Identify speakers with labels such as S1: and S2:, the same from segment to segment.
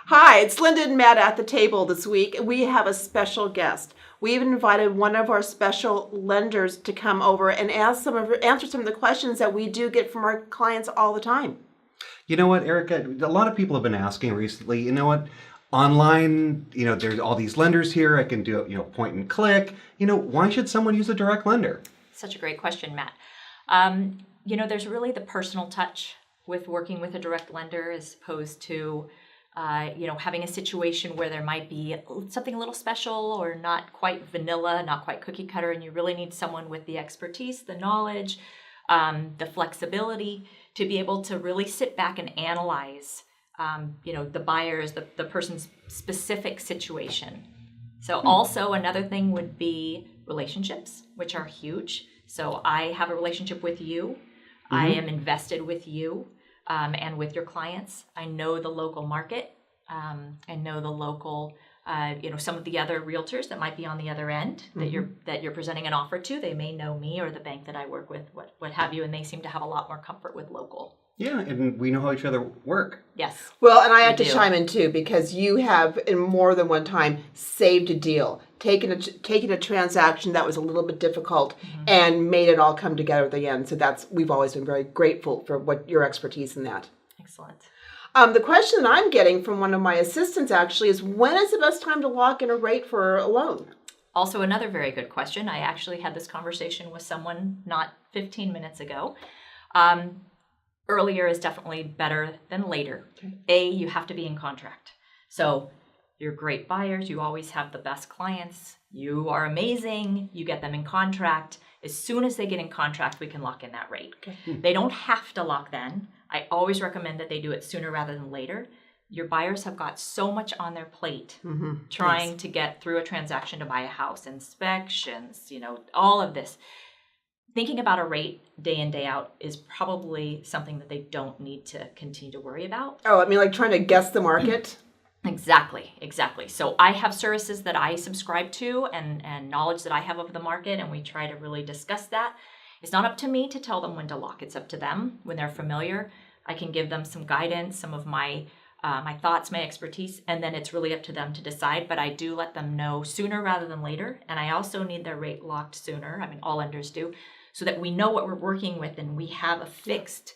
S1: Hi, it's Linda and Matt at the table this week. We have a special guest. We've invited one of our special lenders to come over and answer some of the questions that we do get from our clients all the time.
S2: You know what, Erica? A lot of people have been asking recently, you know what? Online, there's all these lenders here. I can do it, point and click. Why should someone use a direct lender?
S3: Such a great question, Matt. There's really the personal touch with working with a direct lender as opposed to, having a situation where there might be something a little special or not quite vanilla, not quite cookie cutter, and you really need someone with the expertise, the knowledge, the flexibility to be able to really sit back and analyze, the buyer's, the person's specific situation. So also another thing would be relationships, which are huge. So I have a relationship with you. I am invested with you and with your clients. I know the local market. I know the local, some of the other realtors that might be on the other end that you're presenting an offer to. They may know me or the bank that I work with, what have you, and they seem to have a lot more comfort with local.
S2: Yeah, and we know how each other work.
S3: Yes.
S1: Well, and I have to chime in too, because you have, in more than one time, saved a deal, taken a transaction that was a little bit difficult, and made it all come together at the end. So we've always been very grateful for your expertise in that.
S3: Excellent.
S1: The question that I'm getting from one of my assistants actually is, when is the best time to lock in a rate for a loan?
S3: Also, another very good question. I actually had this conversation with someone not 15 minutes ago. Earlier is definitely better than later. Okay. You have to be in contract. So you're great buyers. You always have the best clients. You are amazing. You get them in contract. As soon as they get in contract, we can lock in that rate. Okay. They don't have to lock then. I always recommend that they do it sooner rather than later. Your buyers have got so much on their plate trying to get through a transaction to buy a house, inspections, all of this. Thinking about a rate day in, day out is probably something that they don't need to continue to worry about.
S1: Oh, I mean, like trying to guess the market?
S3: Exactly. So I have services that I subscribe to and knowledge that I have of the market, and we try to really discuss that. It's not up to me to tell them when to lock. It's up to them when they're familiar. I can give them some guidance, some of my thoughts, my expertise, and then it's really up to them to decide. But I do let them know sooner rather than later, and I also need their rate locked sooner. I mean, all lenders do, so that we know what we're working with and we have a fixed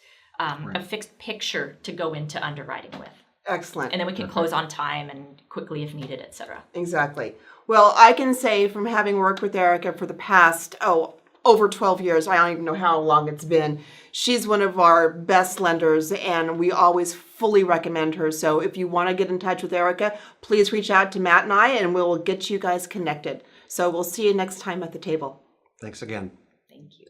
S3: picture to go into underwriting with.
S1: Excellent.
S3: And then we can close on time and quickly if needed, et cetera.
S1: Exactly. Well, I can say from having worked with Erica for the past, over 12 years, I don't even know how long it's been, she's one of our best lenders and we always fully recommend her. So if you want to get in touch with Erica, please reach out to Matt and I and we'll get you guys connected. So we'll see you next time at the table.
S2: Thanks again.
S3: Thank you.